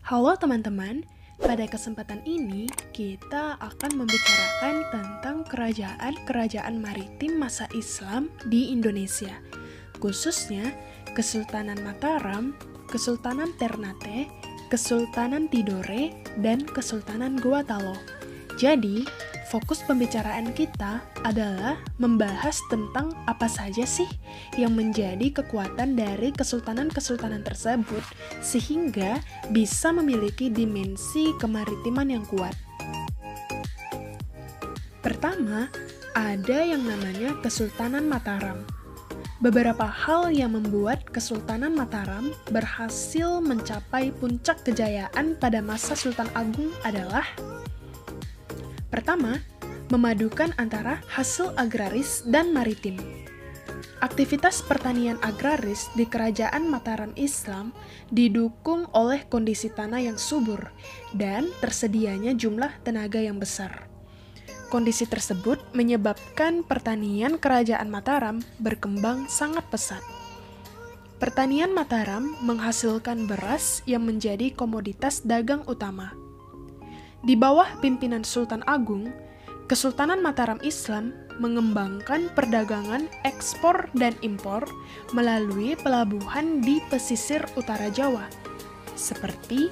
Halo teman-teman, pada kesempatan ini kita akan membicarakan tentang kerajaan-kerajaan maritim masa Islam di Indonesia, khususnya Kesultanan Mataram, Kesultanan Ternate, Kesultanan Tidore, dan Kesultanan Gorontalo. Jadi, fokus pembicaraan kita adalah membahas tentang apa saja sih yang menjadi kekuatan dari kesultanan-kesultanan tersebut sehingga bisa memiliki dimensi kemaritiman yang kuat. Pertama, ada yang namanya Kesultanan Mataram. Beberapa hal yang membuat Kesultanan Mataram berhasil mencapai puncak kejayaan pada masa Sultan Agung adalah: pertama, memadukan antara hasil agraris dan maritim. Aktivitas pertanian agraris di Kerajaan Mataram Islam didukung oleh kondisi tanah yang subur dan tersedianya jumlah tenaga yang besar. Kondisi tersebut menyebabkan pertanian Kerajaan Mataram berkembang sangat pesat. Pertanian Mataram menghasilkan beras yang menjadi komoditas dagang utama. Di bawah pimpinan Sultan Agung, Kesultanan Mataram Islam mengembangkan perdagangan ekspor dan impor melalui pelabuhan di pesisir utara Jawa, seperti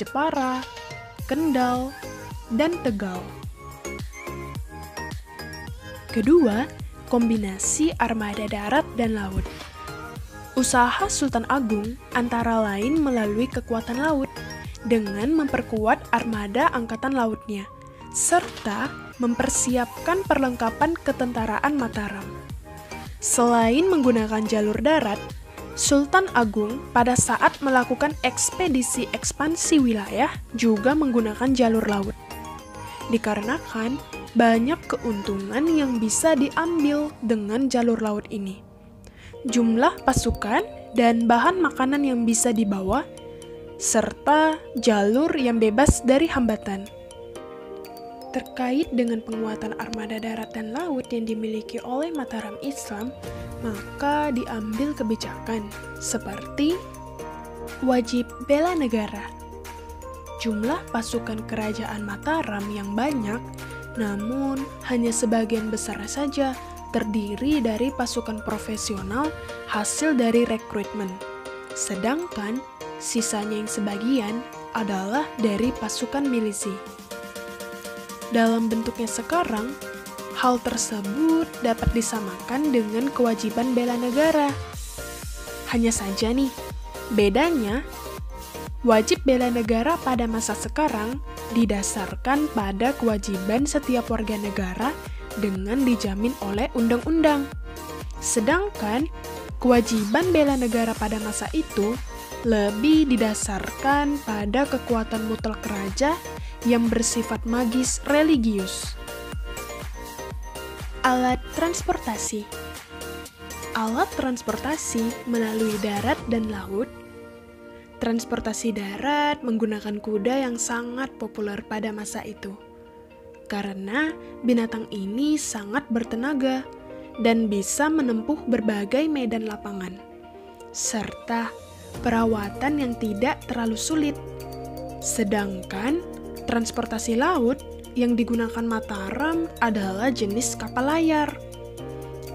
Jepara, Kendal, dan Tegal. Kedua, kombinasi armada darat dan laut. Usaha Sultan Agung antara lain melalui kekuatan laut, dengan memperkuat armada angkatan lautnya, serta mempersiapkan perlengkapan ketentaraan Mataram. Selain menggunakan jalur darat, Sultan Agung pada saat melakukan ekspedisi ekspansi wilayah juga menggunakan jalur laut. Dikarenakan banyak keuntungan yang bisa diambil dengan jalur laut ini. Jumlah pasukan dan bahan makanan yang bisa dibawa, serta jalur yang bebas dari hambatan. Terkait dengan penguatan armada darat dan laut yang dimiliki oleh Mataram Islam, maka diambil kebijakan seperti wajib bela negara. Jumlah pasukan kerajaan Mataram yang banyak, namun hanya sebagian besar saja terdiri dari pasukan profesional hasil dari rekrutmen. Sedangkan sisanya yang sebagian adalah dari pasukan milisi. Dalam bentuknya sekarang, hal tersebut dapat disamakan dengan kewajiban bela negara. Hanya saja nih, bedanya, wajib bela negara pada masa sekarang didasarkan pada kewajiban setiap warga negara dengan dijamin oleh undang-undang. Sedangkan kewajiban bela negara pada masa itu lebih didasarkan pada kekuatan mutlak raja yang bersifat magis religius. Alat transportasi. Alat transportasi melalui darat dan laut. Transportasi darat menggunakan kuda yang sangat populer pada masa itu, karena binatang ini sangat bertenaga dan bisa menempuh berbagai medan lapangan, serta perawatan yang tidak terlalu sulit. Sedangkan transportasi laut yang digunakan Mataram adalah jenis kapal layar.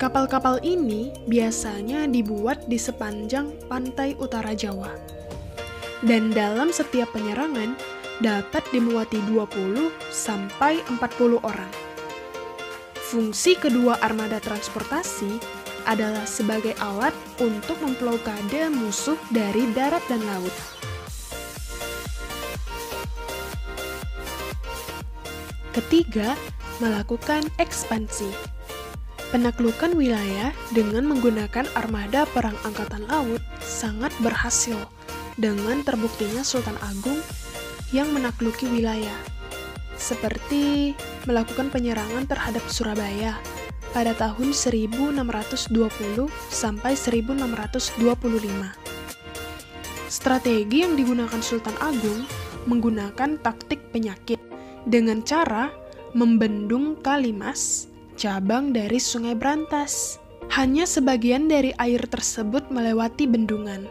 Kapal-kapal ini biasanya dibuat di sepanjang pantai utara Jawa, dan dalam setiap penyerangan dapat dimuati 20 sampai 40 orang. Fungsi kedua armada transportasi adalah sebagai alat untuk memblokade musuh dari darat dan laut. Ketiga, melakukan ekspansi. Penaklukan wilayah dengan menggunakan armada perang angkatan laut sangat berhasil dengan terbuktinya Sultan Agung yang menakluki wilayah, seperti melakukan penyerangan terhadap Surabaya pada tahun 1620 sampai 1625. Strategi yang digunakan Sultan Agung menggunakan taktik penyakit dengan cara membendung Kalimas, cabang dari Sungai Brantas. Hanya sebagian dari air tersebut melewati bendungan.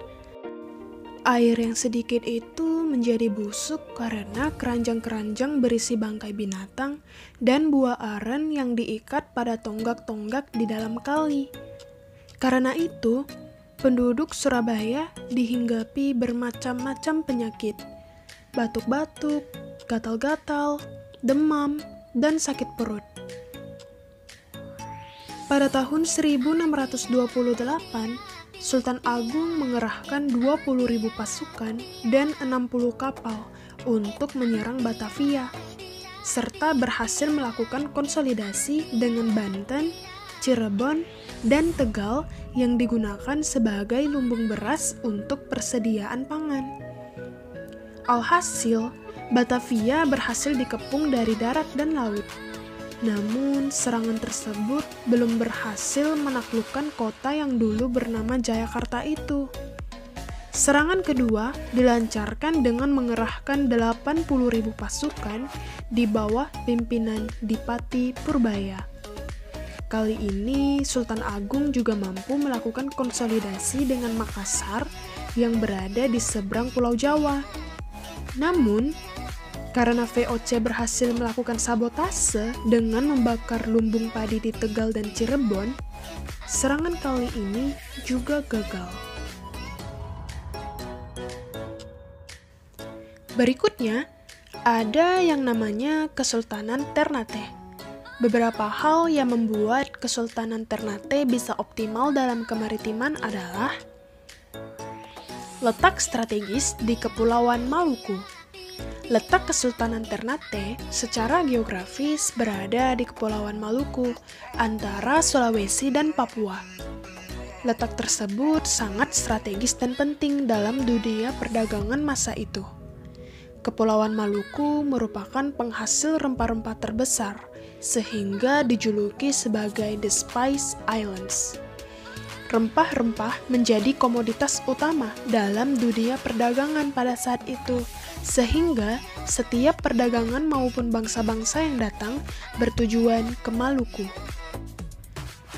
Air yang sedikit itu menjadi busuk karena keranjang-keranjang berisi bangkai binatang dan buah aren yang diikat pada tonggak-tonggak di dalam kali. Karena itu, penduduk Surabaya dihinggapi bermacam-macam penyakit, batuk-batuk, gatal-gatal, demam, dan sakit perut. Pada tahun 1628, Sultan Agung mengerahkan 20.000 pasukan dan 60 kapal untuk menyerang Batavia, serta berhasil melakukan konsolidasi dengan Banten, Cirebon, dan Tegal yang digunakan sebagai lumbung beras untuk persediaan pangan. Alhasil, Batavia berhasil dikepung dari darat dan laut. Namun, serangan tersebut belum berhasil menaklukkan kota yang dulu bernama Jayakarta itu. Serangan kedua dilancarkan dengan mengerahkan 80.000 pasukan di bawah pimpinan Dipati Purbaya. Kali ini, Sultan Agung juga mampu melakukan konsolidasi dengan Makassar yang berada di seberang Pulau Jawa. Namun, karena VOC berhasil melakukan sabotase dengan membakar lumbung padi di Tegal dan Cirebon, serangan kali ini juga gagal. Berikutnya, ada yang namanya Kesultanan Ternate. Beberapa hal yang membuat Kesultanan Ternate bisa optimal dalam kemaritiman adalah letak strategis di Kepulauan Maluku. Letak Kesultanan Ternate secara geografis berada di Kepulauan Maluku, antara Sulawesi dan Papua. Letak tersebut sangat strategis dan penting dalam dunia perdagangan masa itu. Kepulauan Maluku merupakan penghasil rempah-rempah terbesar, sehingga dijuluki sebagai The Spice Islands. Rempah-rempah menjadi komoditas utama dalam dunia perdagangan pada saat itu, sehingga setiap perdagangan maupun bangsa-bangsa yang datang bertujuan ke Maluku.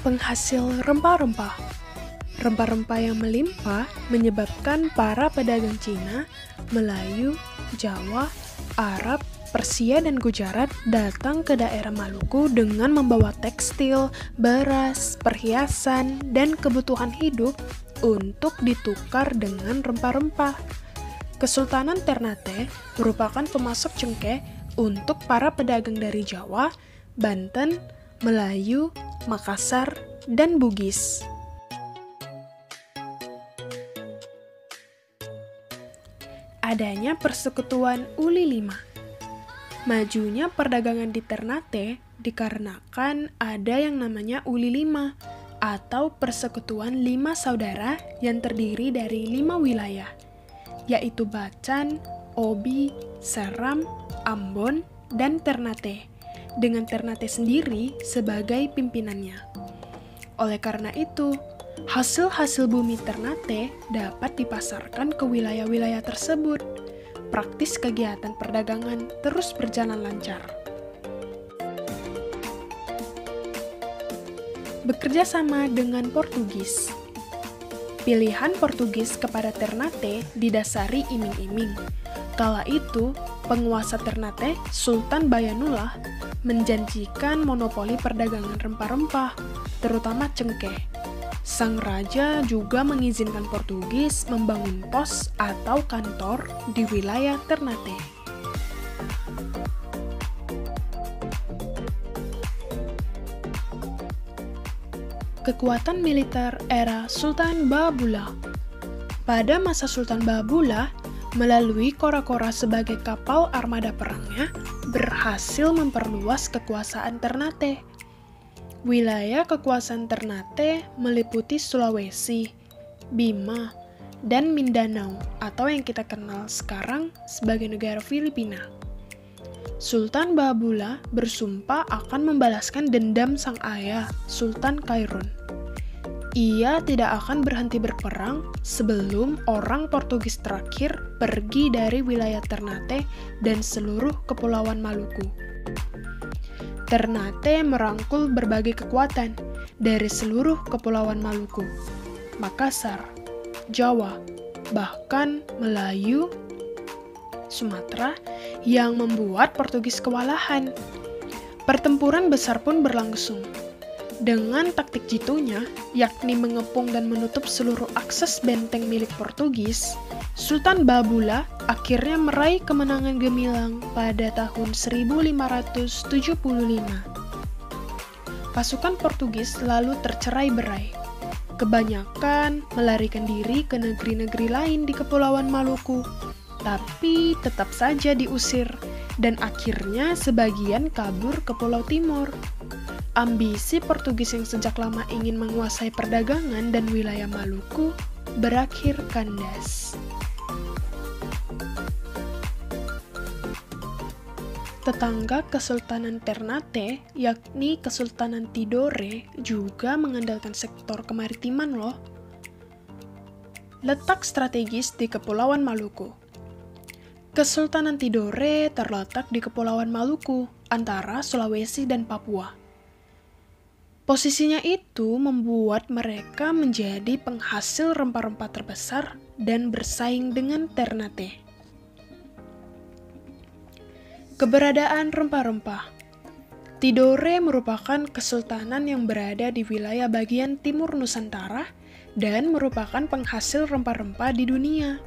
Penghasil rempah-rempah. Rempah-rempah yang melimpah menyebabkan para pedagang Cina, Melayu, Jawa, Arab, Persia, dan Gujarat datang ke daerah Maluku dengan membawa tekstil, beras, perhiasan, dan kebutuhan hidup untuk ditukar dengan rempah-rempah. Kesultanan Ternate merupakan pemasok cengkeh untuk para pedagang dari Jawa, Banten, Melayu, Makassar, dan Bugis. Adanya persekutuan Uli V. Majunya perdagangan di Ternate dikarenakan ada yang namanya Uli V atau Persekutuan 5 Saudara yang terdiri dari 5 wilayah, yaitu Bacan, Obi, Seram, Ambon, dan Ternate, dengan Ternate sendiri sebagai pimpinannya. Oleh karena itu, hasil-hasil bumi Ternate dapat dipasarkan ke wilayah-wilayah tersebut. Praktis kegiatan perdagangan terus berjalan lancar. Bekerja sama dengan Portugis. Pilihan Portugis kepada Ternate didasari iming-iming. Kala itu, penguasa Ternate, Sultan Bayanullah, menjanjikan monopoli perdagangan rempah-rempah, terutama cengkeh. Sang raja juga mengizinkan Portugis membangun pos atau kantor di wilayah Ternate. Kekuatan militer era Sultan Bahabullah. Pada masa Sultan Bahabullah, melalui kora-kora sebagai kapal armada perangnya, berhasil memperluas kekuasaan Ternate. Wilayah kekuasaan Ternate meliputi Sulawesi, Bima, dan Mindanao atau yang kita kenal sekarang sebagai negara Filipina. Sultan Bahabullah bersumpah akan membalaskan dendam sang ayah, Sultan Kairon. Ia tidak akan berhenti berperang sebelum orang Portugis terakhir pergi dari wilayah Ternate dan seluruh Kepulauan Maluku. Ternate merangkul berbagai kekuatan dari seluruh Kepulauan Maluku, Makassar, Jawa, bahkan Melayu, Sumatera, yang membuat Portugis kewalahan. Pertempuran besar pun berlangsung. Dengan taktik jitunya, yakni mengepung dan menutup seluruh akses benteng milik Portugis, Sultan Babula akhirnya meraih kemenangan gemilang pada tahun 1575. Pasukan Portugis lalu tercerai-berai. Kebanyakan melarikan diri ke negeri-negeri lain di Kepulauan Maluku, tapi tetap saja diusir, dan akhirnya sebagian kabur ke Pulau Timor. Ambisi Portugis yang sejak lama ingin menguasai perdagangan dan wilayah Maluku berakhir kandas. Tetangga Kesultanan Ternate, yakni Kesultanan Tidore, juga mengandalkan sektor kemaritiman loh. Letak strategis di Kepulauan Maluku. Kesultanan Tidore terletak di Kepulauan Maluku, antara Sulawesi dan Papua. Posisinya itu membuat mereka menjadi penghasil rempah-rempah terbesar dan bersaing dengan Ternate. Keberadaan rempah-rempah. Tidore merupakan kesultanan yang berada di wilayah bagian timur Nusantara dan merupakan penghasil rempah-rempah di dunia.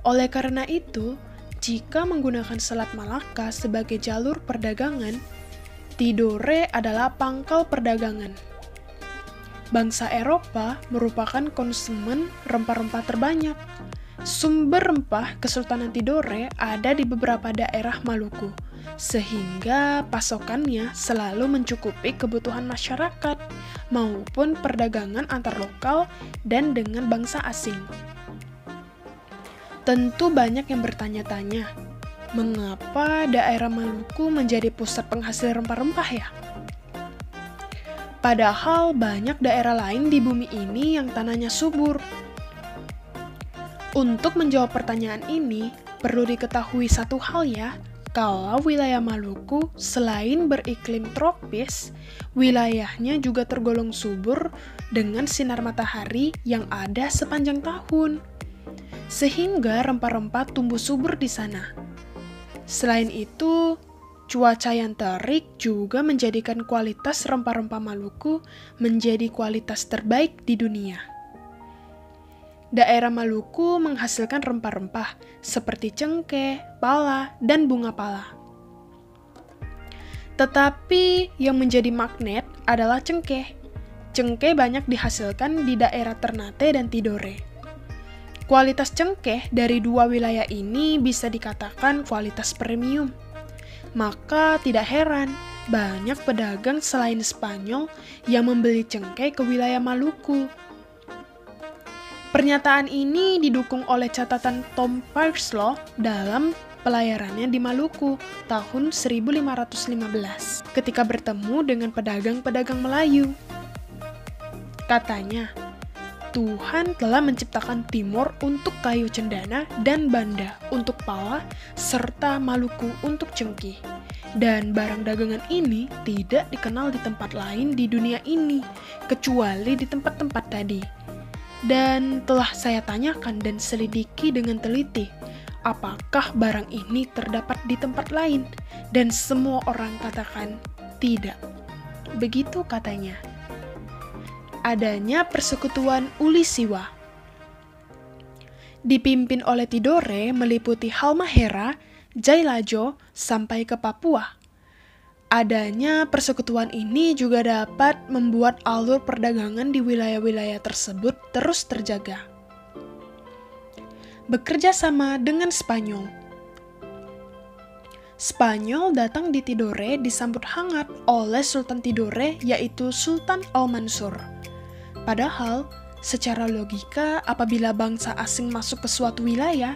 Oleh karena itu, jika menggunakan Selat Malaka sebagai jalur perdagangan, Tidore adalah pangkal perdagangan. Bangsa Eropa merupakan konsumen rempah-rempah terbanyak. Sumber rempah Kesultanan Tidore ada di beberapa daerah Maluku, sehingga pasokannya selalu mencukupi kebutuhan masyarakat maupun perdagangan antar lokal dan dengan bangsa asing. Tentu banyak yang bertanya-tanya, mengapa daerah Maluku menjadi pusat penghasil rempah-rempah ya? Padahal banyak daerah lain di bumi ini yang tanahnya subur. Untuk menjawab pertanyaan ini, perlu diketahui satu hal ya, kalau wilayah Maluku selain beriklim tropis, wilayahnya juga tergolong subur dengan sinar matahari yang ada sepanjang tahun. Sehingga rempah-rempah tumbuh subur di sana. Selain itu, cuaca yang terik juga menjadikan kualitas rempah-rempah Maluku menjadi kualitas terbaik di dunia. Daerah Maluku menghasilkan rempah-rempah seperti cengkeh, pala, dan bunga pala. Tetapi yang menjadi magnet adalah cengkeh. Cengkeh banyak dihasilkan di daerah Ternate dan Tidore. Kualitas cengkeh dari dua wilayah ini bisa dikatakan kualitas premium. Maka tidak heran, banyak pedagang selain Spanyol yang membeli cengkeh ke wilayah Maluku. Pernyataan ini didukung oleh catatan Tom Parslow dalam pelayarannya di Maluku tahun 1515 ketika bertemu dengan pedagang-pedagang Melayu. Katanya, Tuhan telah menciptakan Timor untuk kayu cendana dan Banda untuk pala, serta Maluku untuk cengkeh. Dan barang dagangan ini tidak dikenal di tempat lain di dunia ini, kecuali di tempat-tempat tadi. Dan telah saya tanyakan dan selidiki dengan teliti, apakah barang ini terdapat di tempat lain? Dan semua orang katakan, tidak. Begitu katanya. Adanya persekutuan Uli Siwa. Dipimpin oleh Tidore meliputi Halmahera, Jailajo, sampai ke Papua. Adanya persekutuan ini juga dapat membuat alur perdagangan di wilayah-wilayah tersebut terus terjaga. Bekerja sama dengan Spanyol. Spanyol datang di Tidore disambut hangat oleh Sultan Tidore, yaitu Sultan Al-Mansur. Padahal, secara logika, apabila bangsa asing masuk ke suatu wilayah,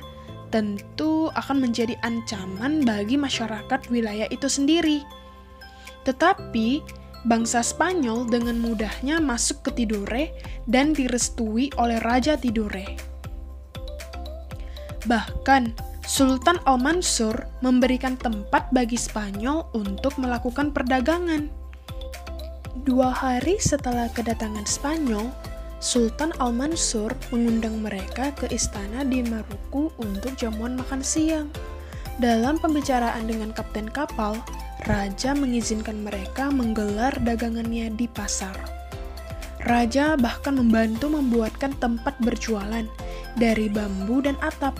tentu akan menjadi ancaman bagi masyarakat wilayah itu sendiri. Tetapi, bangsa Spanyol dengan mudahnya masuk ke Tidore dan direstui oleh Raja Tidore. Bahkan, Sultan Al-Mansur memberikan tempat bagi Spanyol untuk melakukan perdagangan. 2 hari setelah kedatangan Spanyol, Sultan Al-Mansur mengundang mereka ke istana di Maluku untuk jamuan makan siang. Dalam pembicaraan dengan kapten kapal, raja mengizinkan mereka menggelar dagangannya di pasar. Raja bahkan membantu membuatkan tempat berjualan dari bambu dan atap,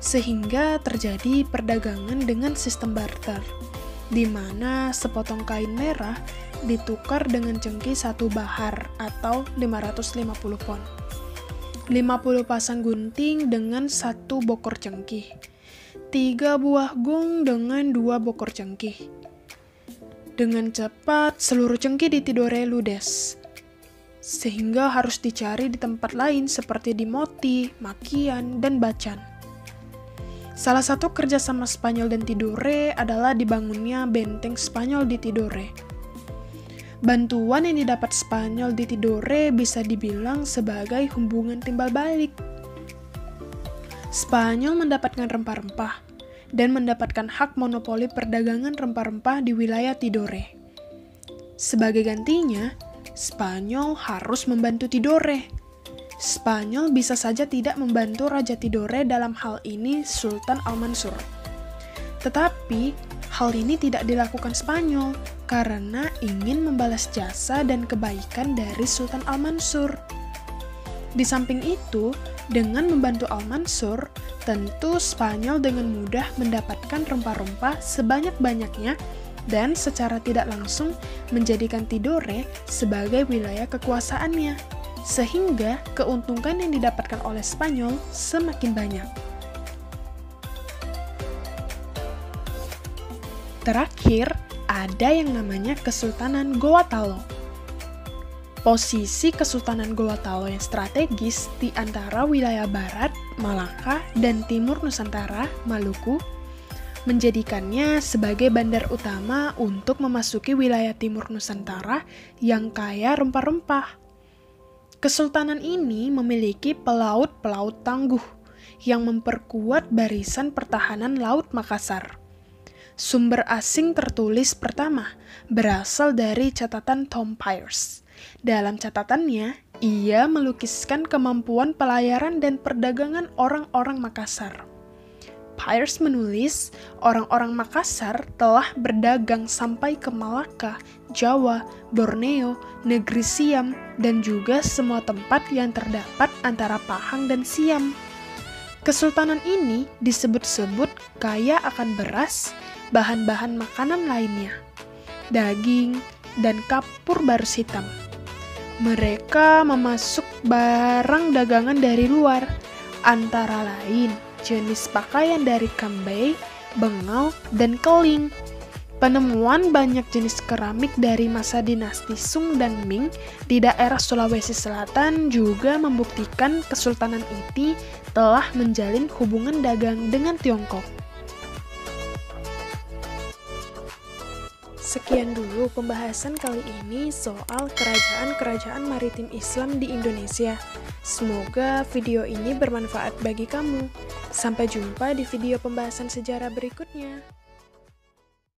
sehingga terjadi perdagangan dengan sistem barter, di mana sepotong kain merah ditukar dengan cengkih 1 bahar atau 550 pon. 50 pasang gunting dengan 1 bokor cengkih. 3 buah gong dengan 2 bokor cengkih. Dengan cepat, seluruh cengkih ditidore ludes, sehingga harus dicari di tempat lain seperti di Moti, Makian, dan Bacan. Salah satu kerjasama Spanyol dan Tidore adalah dibangunnya benteng Spanyol di Tidore. Bantuan yang didapat Spanyol di Tidore bisa dibilang sebagai hubungan timbal balik. Spanyol mendapatkan rempah-rempah dan mendapatkan hak monopoli perdagangan rempah-rempah di wilayah Tidore. Sebagai gantinya, Spanyol harus membantu Tidore. Spanyol bisa saja tidak membantu Raja Tidore, dalam hal ini Sultan Al-Mansur. Tetapi, hal ini tidak dilakukan Spanyol karena ingin membalas jasa dan kebaikan dari Sultan Al-Mansur. Di samping itu, dengan membantu Al-Mansur, tentu Spanyol dengan mudah mendapatkan rempah-rempah sebanyak-banyaknya dan secara tidak langsung menjadikan Tidore sebagai wilayah kekuasaannya, sehingga keuntungan yang didapatkan oleh Spanyol semakin banyak. Terakhir, ada yang namanya Kesultanan Gorontalo. Posisi Kesultanan Gorontalo yang strategis di antara wilayah barat, Malaka, dan timur Nusantara, Maluku, menjadikannya sebagai bandar utama untuk memasuki wilayah timur Nusantara yang kaya rempah-rempah. Kesultanan ini memiliki pelaut-pelaut tangguh yang memperkuat barisan pertahanan Laut Makassar. Sumber asing tertulis pertama berasal dari catatan Tom Peirce. Dalam catatannya, ia melukiskan kemampuan pelayaran dan perdagangan orang-orang Makassar. Peirce menulis, orang-orang Makassar telah berdagang sampai ke Malaka, Jawa, Borneo, Negeri Siam, dan juga semua tempat yang terdapat antara Pahang dan Siam. Kesultanan ini disebut-sebut kaya akan beras, bahan-bahan makanan lainnya, daging, dan kapur barus hitam. Mereka memasuk barang dagangan dari luar, antara lain jenis pakaian dari Kambay, Bengau, dan Keling. Penemuan banyak jenis keramik dari masa dinasti Sung dan Ming di daerah Sulawesi Selatan juga membuktikan Kesultanan ini telah menjalin hubungan dagang dengan Tiongkok. Sekian dulu pembahasan kali ini soal kerajaan-kerajaan maritim Islam di Indonesia. Semoga video ini bermanfaat bagi kamu. Sampai jumpa di video pembahasan sejarah berikutnya.